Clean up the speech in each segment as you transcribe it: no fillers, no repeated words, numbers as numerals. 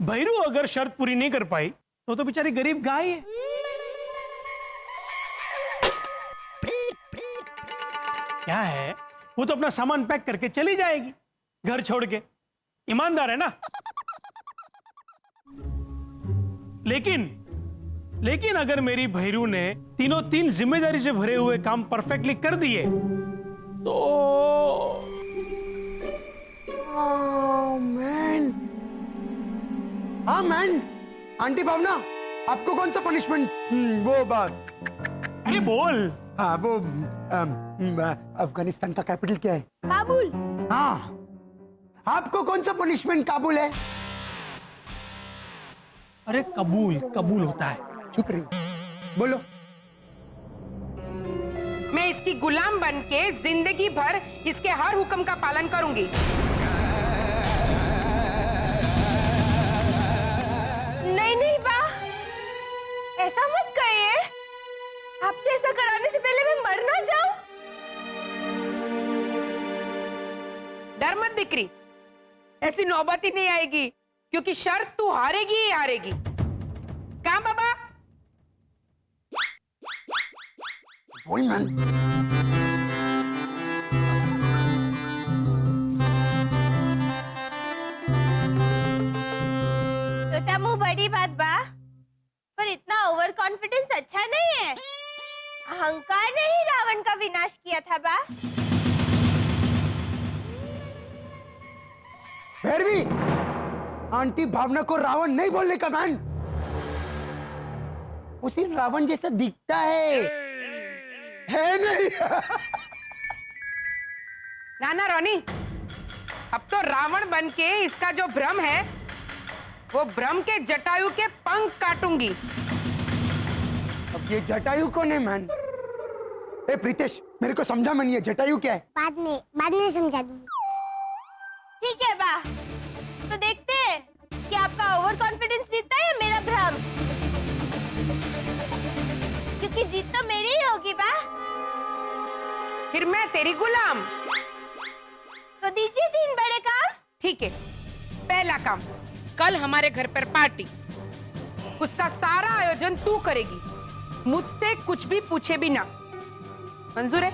भैरू अगर शर्त पूरी नहीं कर पाई तो बेचारी गरीब गाय है। क्या है, वो तो अपना सामान पैक करके चली जाएगी घर छोड़ के, ईमानदार है ना। लेकिन अगर मेरी भैरू ने तीनों तीन जिम्मेदारी से भरे हुए काम परफेक्टली कर दिए तो मैन, हाँ मैन, आंटी भावना आपको कौन सा पनिशमेंट? वो बात, अरे बोल। हाँ वो अफगानिस्तान का कैपिटल क्या है? काबुल। हाँ, आपको कौन सा पनिशमेंट काबुल है? अरे कबूल कबूल होता है। चुप रही, बोलो। मैं इसकी गुलाम बनके जिंदगी भर इसके हर हुक्म का पालन करूंगी। नहीं नहीं बा, ऐसा मत कहिए। आपसे ऐसा कराने से पहले मैं मर ना जाऊं। डर मत दिकरी, ऐसी नौबत ही नहीं आएगी, क्योंकि शर्त तू हारेगी ही हारेगी। कहां बाबा? बोल मैन। छोटा मुंह बड़ी बात बा, पर इतना ओवर कॉन्फिडेंस अच्छा नहीं है। अहंकार ने ही रावण का विनाश किया था बा। भैरवी, आंटी भावना को रावण नहीं बोलने का मैन। वो सिर्फ रावण जैसा दिखता है नहीं? नाना रोनी, अब तो रावण बनके इसका जो भ्रम है वो भ्रम के जटायु के पंख काटूंगी। अब ये जटायु कौन है मैन? ए प्रीतेश, मेरे को समझा मैंने, ये जटायु क्या है? बाद में समझा दूंगी। ठीक है बा, तो देखते हैं कि आपका ओवर कॉन्फिडेंस जीतता है या मेरा भ्रम, क्योंकि जीत तो मेरी ही होगी बा। फिर मैं तेरी गुलाम। तो दीजिए 3 बड़े काम। ठीक है, पहला काम, कल हमारे घर पर पार्टी, उसका सारा आयोजन तू करेगी, मुझसे कुछ भी पूछे बिना। मंजूर है?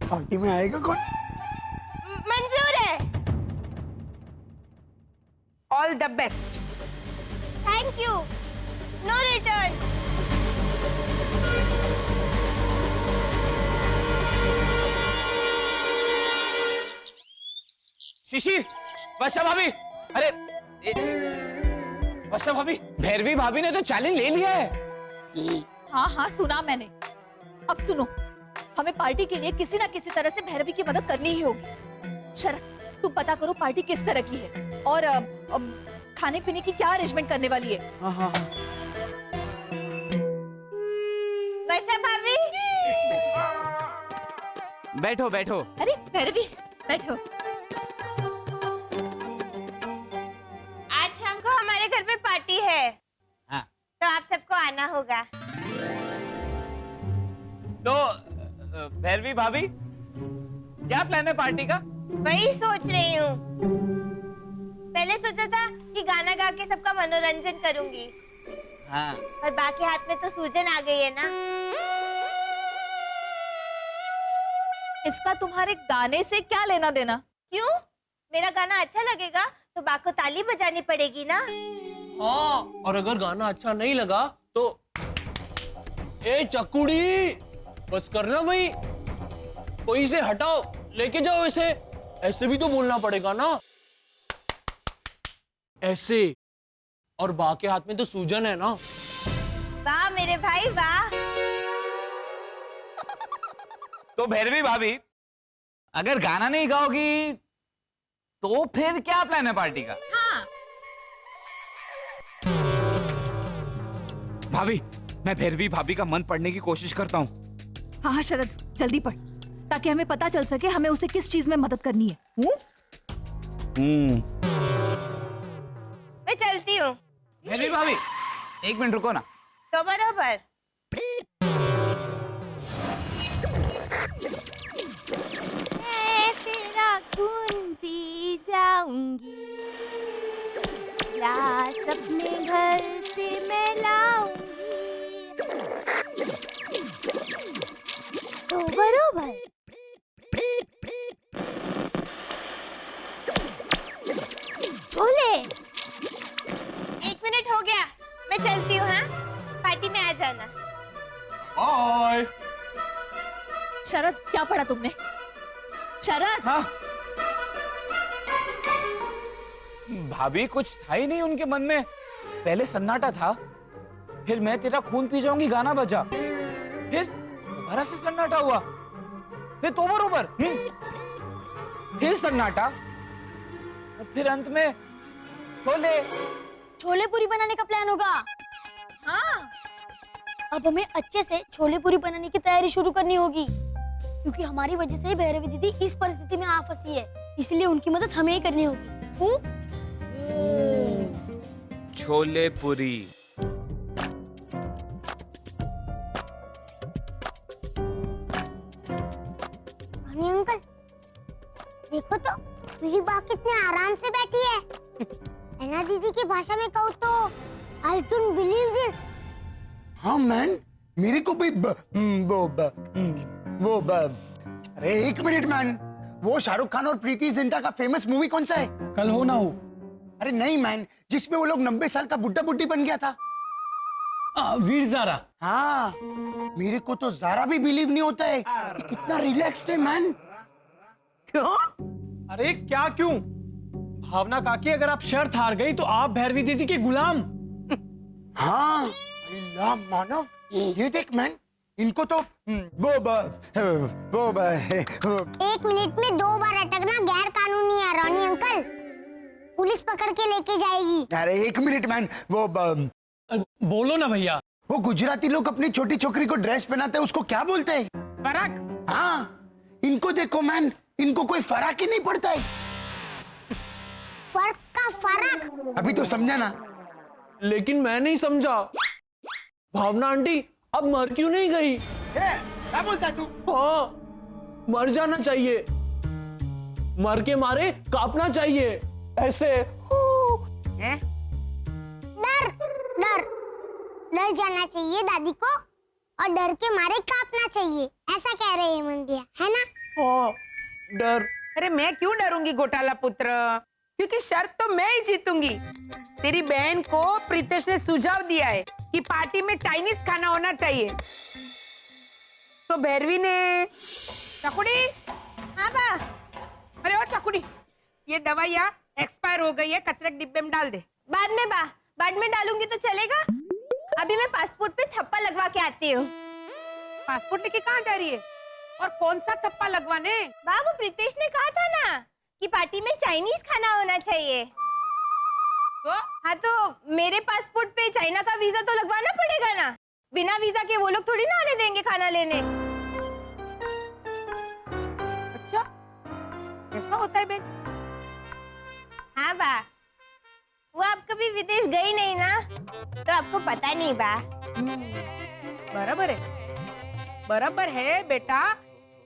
पार्टी में आएगा कौन? मंजूर है। All the best. Thank you, no return. Shishir, Varsha भाभी, अरे वर्षा भाभी, भैरवी भाभी ने तो चैलेंज ले लिया है। हाँ हाँ सुना मैंने। अब सुनो, हमें पार्टी के लिए किसी ना किसी तरह से भैरवी की मदद करनी ही होगी। शरद, तुम पता करो पार्टी किस तरह की है और खाने पीने की क्या अरेंजमेंट करने वाली है। वर्षा भाभी, बैठो बैठो। अरे भैरवी बैठो। आज शाम को हमारे घर पे पार्टी है। हाँ। तो आप सबको आना होगा। तो भैरवी भाभी, क्या प्लान है पार्टी का? वही सोच रही हूँ। पहले सोचा था कि गाना गा के सबका मनोरंजन करूंगी, हाँ। पर बाकी हाथ में तो सूजन आ गई है ना। इसका तुम्हारे गाने से क्या लेना देना? क्यों? मेरा गाना अच्छा लगेगा तो बा को ताली बजानी पड़ेगी ना। हाँ, और अगर गाना अच्छा नहीं लगा तो ए चकुड़ी, बस करना भाई, कोई से हटाओ, लेके जाओ इसे। ऐसे भी तो बोलना पड़ेगा ना, ऐसे। और बा के हाथ में तो सूजन है ना। वाह मेरे भाई वाह। तो भैरवी भाभी, अगर गाना नहीं गाओगी तो फिर क्या प्लान है पार्टी का? हाँ। भाभी, मैं भैरवी भाभी का मन पढ़ने की कोशिश करता हूँ। हाँ हाँ शरद, जल्दी पढ़, ताकि हमें पता चल सके हमें उसे किस चीज में मदद करनी है। मैं चलती हूँ। भैरवी भाभी, 1 मिनट रुको ना। तो बराबर। आऊंगी, ग्लास अपने घर से मैं लाऊंगी, तो बरोबर छोले। 1 मिनट हो गया, मैं चलती हूँ। हाँ, पार्टी में आ जाना। बाय। शरद, क्या पढ़ा तुमने? शरद, हाँ? भाभी कुछ था ही नहीं उनके मन में। पहले सन्नाटा था, फिर मैं तेरा खून पी जाऊंगी गाना बजा, फिर दोबारा से सन्नाटा हुआ, फिर तो बरोबर, फिर सन्नाटा, और फिर अंत में छोले। छोले पूरी बनाने का प्लान होगा। हाँ, अब हमें अच्छे से छोले पूरी बनाने की तैयारी शुरू करनी होगी, क्योंकि हमारी वजह से भैरवी दीदी इस परिस्थिति में आ फंसी है, इसलिए उनकी मदद हमें ही करनी होगी। छोले पूरी। रानी अंकल, देखो तो मेरी बात कितने आराम से बैठी है। ऐना दीदी की भाषा में कहूँ तो I don't believe this। हाँ मैन, मेरे को भी अरे 1 मिनट मैन, वो शाहरुख खान और प्रीति जिंटा का फेमस मूवी कौन सा है? कल हो ना हो। अरे नहीं मैन, जिसमें वो लोग 90 साल का बुड्ढा बुड्ढी बन गया था। वीर ज़ारा। हाँ, मेरे को तो जरा भी बिलीव नहीं होता है कि कितना रिलैक्स्ड है मैन। क्यों? अरे क्या क्यों? भावना काकी, अगर आप शर्त हार गई तो आप भैरवी दीदी के गुलाम। हाँ, अल्लाह मानव, ये देख मैन, इनको तो 1 मिनट में 2 बार अटकना गैर कानूनी है रानी अंकल, पुलिस पकड़ के लेके जाएगी। अरे 1 मिनट मैन, बोलो ना भैया। वो गुजराती लोग अपनी छोटी छोकरी को ड्रेस पहनाते हैं, उसको क्या बोलते हैं? फर्क। हाँ, इनको देखो मैन, इनको कोई फर्क ही नहीं पड़ता है। फर्क का फर्क। अभी तो समझा ना? लेकिन मैं नहीं समझा। भावना आंटी अब मर क्यों नहीं गई? क्या बोलता है तू? हाँ, मर जाना चाहिए, मर के मारे कांपना चाहिए, ऐसे। हैं? डर डर डर जाना चाहिए दादी को, और डर के मारे कांपना चाहिए, ऐसा कह रहे हैं मंदिया, है ना? हाँ, डर। अरे मैं क्यों डरूंगी घोटाला पुत्र, क्योंकि शर्त तो मैं ही जीतूंगी। तेरी बहन को प्रीतेश ने सुझाव दिया है कि पार्टी में चाइनीज खाना होना चाहिए, तो भैरवी ने। चकुड़ी। हाँ बा। अरे ओ चकुड़ी, ये दवाइयाँ एक्सपायर हो गई है, कचरे के डिब्बे में डाल दे। बाद में बा, बाद में डालूंगी तो चलेगा। अभी मैं पासपोर्ट पे थप्पा लगवा के आती हूँ। पासपोर्ट लेके कहाँ जा रही है, और कौन सा थप्पा लगवाने? बा, वो प्रीतेश ने कहा था ना कि पार्टी में चाइनीज खाना होना चाहिए। तो हाँ, तो मेरे पासपोर्ट पे चाइना का वीजा तो लगवाना पड़ेगा ना। बिना वीजा के वो लोग थोड़ी ना आने देंगे खाना लेने। अच्छा, ऐसा होता है बेन? हाँ बा, वो आप कभी विदेश गई नहीं ना, तो आपको पता नहीं बा। बराबर है बेटा,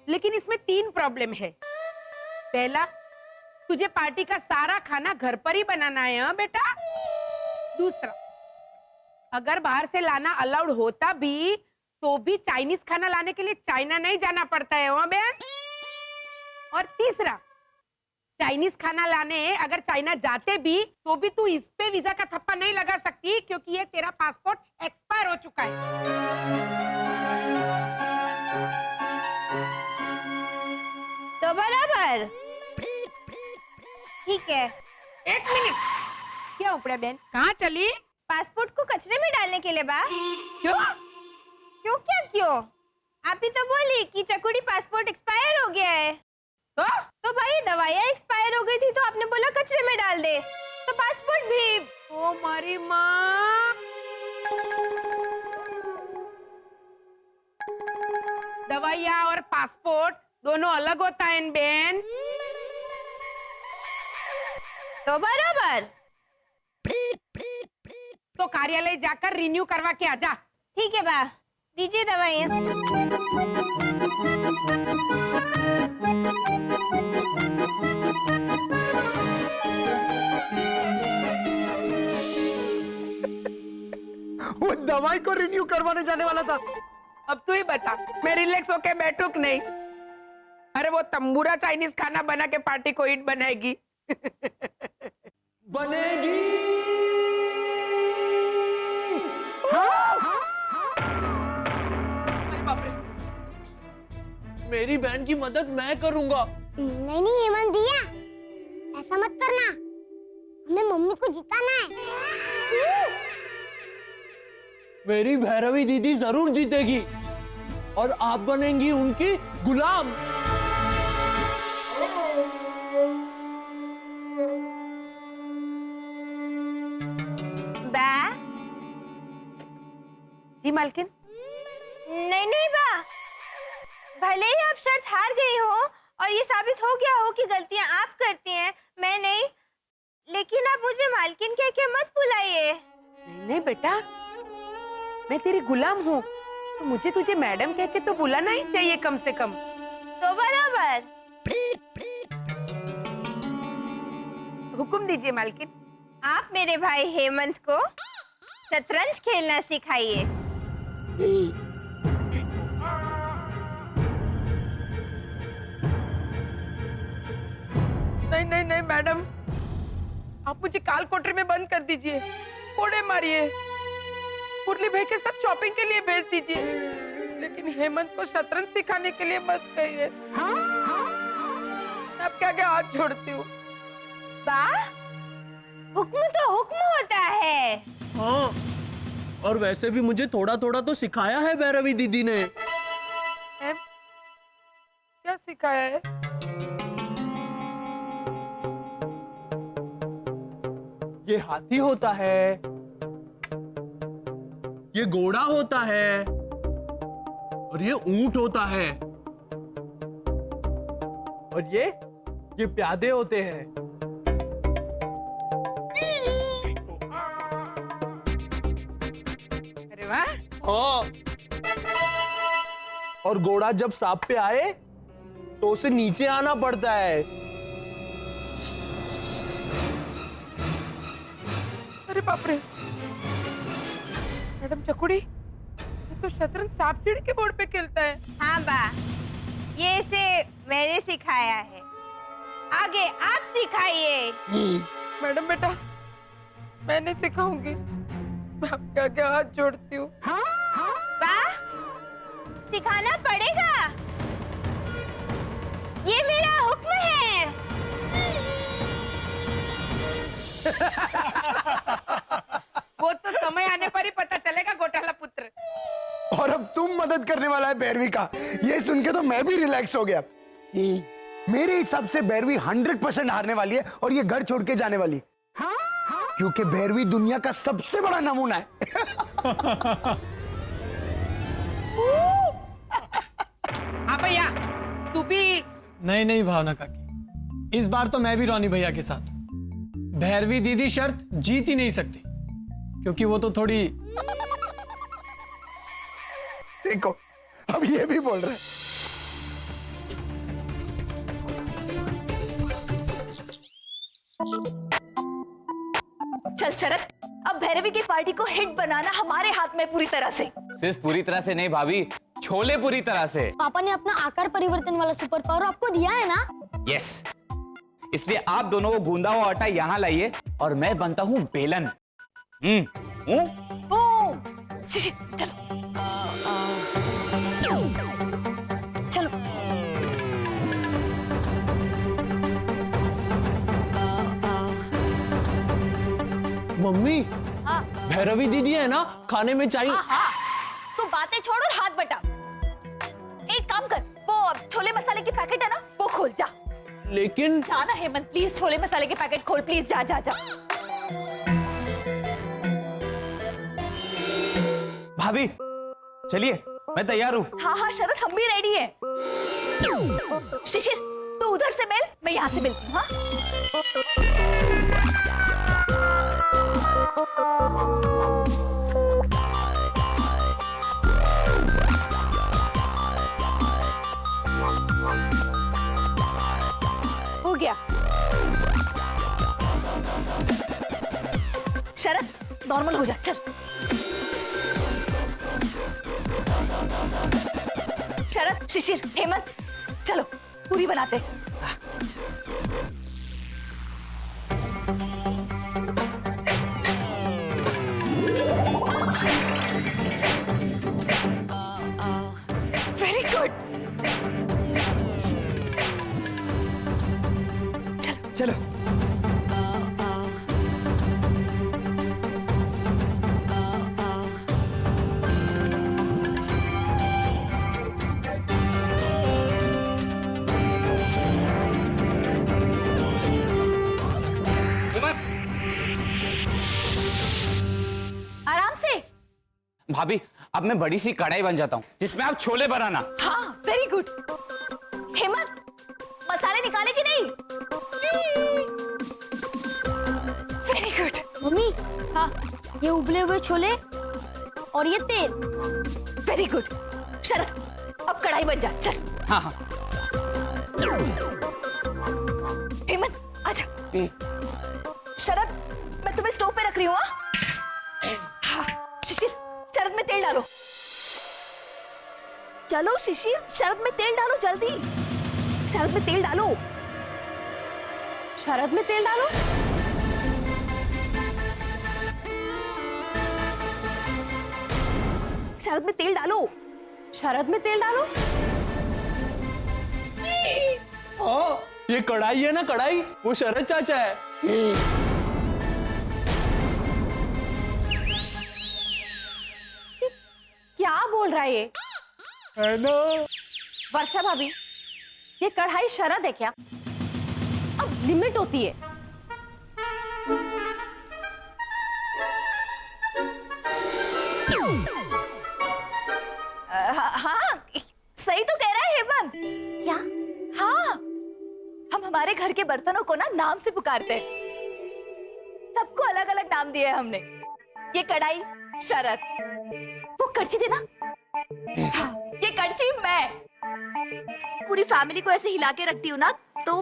लेकिन इसमें 3 प्रॉब्लम है। पहला, तुझे पार्टी का सारा खाना घर पर ही बनाना है। हाँ बेटा। दूसरा, अगर बाहर से लाना अलाउड होता भी, तो भी चाइनीज खाना लाने के लिए चाइना नहीं जाना पड़ता है। हाँ बहन। और तीसरा, चाइनीज खाना लाने अगर चाइना जाते भी, तो भी तू इस पे वीजा का थप्पा नहीं लगा सकती, क्योंकि ये तेरा पासपोर्ट एक्सपायर हो चुका है। तो बराबर ठीक है। 1 मिनट। क्या उपड़ा बहन, कहाँ चली? पासपोर्ट को कचरे में डालने के लिए बा। क्यों? क्यों क्या क्यों? आप ही तो बोली कि चकुड़ी पासपोर्ट एक्सपायर हो गया है। तो भाई दवाइयाँ एक्सपायर हो गई थी, तो आपने बोला कचरे में डाल दे, तो पासपोर्ट भी। ओ मारी माँ, दवाइयाँ और पासपोर्ट दोनों अलग होता है बहन। तो बराबर। तो कार्यालय जाकर रिन्यू करवा के आजा। ठीक है बा, दीजिए दवाइयाँ। दवाई को रिन्यू करवाने जाने वाला था। अब तू ही बता, मैं रिलैक्स होके बैठूं कि नहीं? अरे वो तंबूरा चाइनीज खाना बना के पार्टी को ईट बनाएगी। बनेगी। अरे बाप रे, मेरी बहन की मदद मैं करूंगा। नहीं नहीं हेमंत भैया, ऐसा मत करना, हमें मम्मी को जिताना है। मेरी भैरवी दीदी जरूर जीतेगी और आप बनेंगी उनकी गुलाम। बा जी मालकिन। नहीं नहीं बा, भले ही आप शर्त हार गई हो और ये साबित हो गया हो कि गलतियां आप करती हैं, मैं नहीं, लेकिन आप मुझे मालकिन कह के मत बुलाइए। नहीं नहीं बेटा, मैं तेरी गुलाम हूँ, तो मुझे तुझे मैडम कह के तो बुलाना ही चाहिए कम से कम। तो बराबर। हुक्म दीजिए मालकिन। आप मेरे भाई हेमंत को शतरंज खेलना सिखाइए। नहीं नहीं नहीं मैडम, आप मुझे काल कोठरी में बंद कर दीजिए, कोड़े मारिए, मुरली भाई के साथ शॉपिंग के लिए भेज दीजिए, लेकिन हेमंत को शतरंज सिखाने के लिए मत कहिए। मैं आपके आगे हाथ जोड़ती हूँ। बा, हुक्म तो हुक्म होता है। हाँ, और वैसे भी मुझे थोड़ा थोड़ा तो सिखाया है भैरवी दीदी ने। क्या सिखाया है? ये हाथी होता है, ये घोड़ा होता है, और ये ऊंट होता है, और ये प्यादे होते हैं। अरे वाह। हाँ, और घोड़ा जब सांप पे आए तो उसे नीचे आना पड़ता है। अरे बाप रे, मैडम चकुड़ी, ये तो शतरंज सांप सीढ़ी के बोर्ड पे खेलता है। हाँ बा, ये इसे मैंने सिखाया है, आगे आप सिखाइए। मैडम बेटा, मैं नहीं सिखाऊंगी, मैं आपके आगे हाथ जोड़ती हूँ। बा, सिखाना पड़ेगा, ये मेरा हुक्म है। वो तो समय आने पर ही पता चलेगा घोटाला पुत्र। और अब तुम मदद करने वाला है भैरवी का, ये सुन के तो मैं भी रिलैक्स हो गया। मेरे हिसाब से भैरवी 100% हारने वाली है और ये घर छोड़ के जाने वाली, क्योंकि भैरवी दुनिया का सबसे बड़ा नमूना है। हाँ भैया, तू भी। नहीं नहीं भावना काकी, इस बार तो मैं भी रोनी भैया के साथ हूं। भैरवी दीदी शर्त जीत ही नहीं सकती, क्योंकि वो तो थोड़ी। देखो, अब ये भी बोल रहे हैं। चल शरद, अब भैरवी की पार्टी को हिट बनाना हमारे हाथ में पूरी तरह से। सिर्फ पूरी तरह से नहीं भाभी, छोले पूरी तरह से। पापा ने अपना आकार परिवर्तन वाला सुपर पावर आपको दिया है ना? यस, इसलिए आप दोनों को गूंदा हुआ आटा यहाँ लाइए और मैं बनता हूँ बेलन। चलो चलो। मम्मी, हाँ भैरवी दीदी है ना, खाने में चाहिए। हाँ, तू बातें छोड़ और हाथ बटा। एक काम कर, वो छोले मसाले की पैकेट है ना, वो खोल जा। लेकिन जाना हेमंत, प्लीज छोले मसाले के पैकेट खोल, प्लीज जा जा जा। भाभी चलिए, मैं तैयार हूँ। हाँ हाँ शरद, हम भी रेडी हैं। शिशिर, तू उधर से मिल, मैं यहाँ से मिलती हूँ। हाँ हो गया। शरद, नॉर्मल हो जा, चल। शरद, शिशिर, हेमंत, चलो पूरी बनाते। Very good. चलो आराम से। भाभी, अब मैं बड़ी सी कढ़ाई बन जाता हूँ जिसमें आप छोले बनाना। हाँ, वेरी गुड। हेमंत, मसाले निकाले कि नहीं? Very good. मम्मी, हाँ, ये उबले हुए छोले और ये तेल। Very good. शरद, अब कढ़ाई बन जा, चल। हाँ हाँ। हेमंत, आजा। शरद, मैं तुम्हें स्टोव पे रख रही हूँ। हाँ, शिशिर, शरद में तेल डालो। चलो शिशिर, शरद में तेल डालो जल्दी। शरद में तेल डालो। शरद में तेल डालो। शरद में तेल डालो। शरद में तेल डालो। हाँ, ये कढ़ाई है ना, कढ़ाई, वो शरद चाचा है। क्या बोल रहा है ये? है ना? वर्षा भाभी, ये कढ़ाई शरद है क्या? अब लिमिट होती है। हाँ, सही तो कह रहा है हेमंत। क्या? हाँ, हम हमारे घर के बर्तनों को ना नाम से पुकारते हैं। सबको अलग अलग नाम दिए हैं हमने। ये कढ़ाई शरद, वो कड़छी देना। हाँ, ये कड़छी मैं। पूरी फैमिली को ऐसे हिला के रखती हूँ ना तो।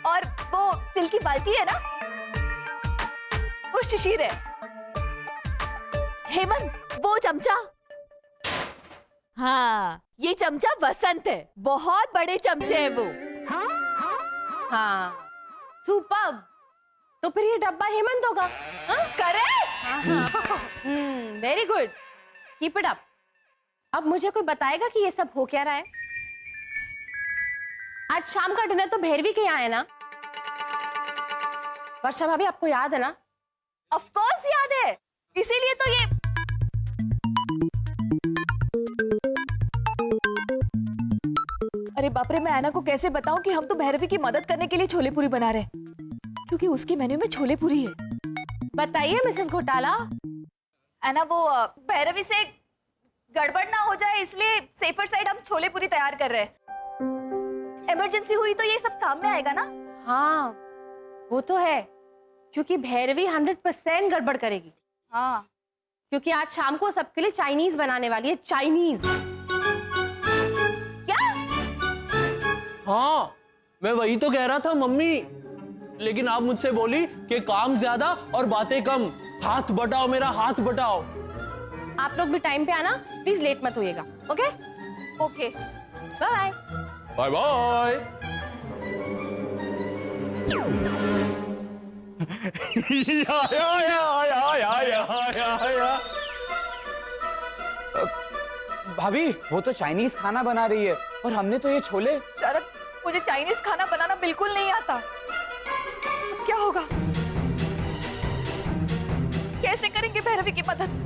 और वो स्टील की बाल्टी है ना, वो शिशिर है। हेमंत, वो चमचा। हाँ, ये चमचा वसंत है। बहुत बड़े चमचे हैं वो। हाँ, सुपर्ब। तो फिर ये डब्बा हेमंत होगा। Correct. Very good, keep it up. अब मुझे कोई बताएगा कि ये सब हो क्या रहा है? आज शाम का डिनर तो भैरवी के यहाँ है ना? वर्षा भाभी, आपको याद है ना? ऑफ कोर्स याद है, इसीलिए तो ये। अरे बाप रे, मैं ऐना को कैसे बताऊं कि हम तो भैरवी की मदद करने के लिए छोले पूरी बना रहे हैं, क्योंकि उसके मेन्यू में छोले पूरी है। बताइए मिसेस घोटाला। ऐना, वो भैरवी से गड़बड़ ना हो जाए इसलिए सेफर साइड हम छोले पूरी तैयार कर रहे हैं। इमरजेंसी हुई तो ये सब काम में आएगा ना। हाँ, वो तो है, क्योंकि भैरवी 100% गड़बड़ करेगी। हाँ, क्योंकि आज शाम को सबके लिए चाइनीज बनाने वाली है। चाइनीज। क्या? हाँ, मैं वही तो कह रहा था मम्मी, लेकिन आप मुझसे बोली कि काम ज्यादा और बातें कम। हाथ बटाओ, मेरा हाथ बटाओ। आप लोग भी टाइम पे आना, प्लीज लेट मत होइएगा। Okay okay, bye bye bye. भाभी, वो तो चाइनीज खाना बना रही है और हमने तो ये छोले। शरद, मुझे चाइनीज खाना बनाना बिल्कुल नहीं आता। अब क्या होगा? कैसे करेंगे भैरवी की मदद?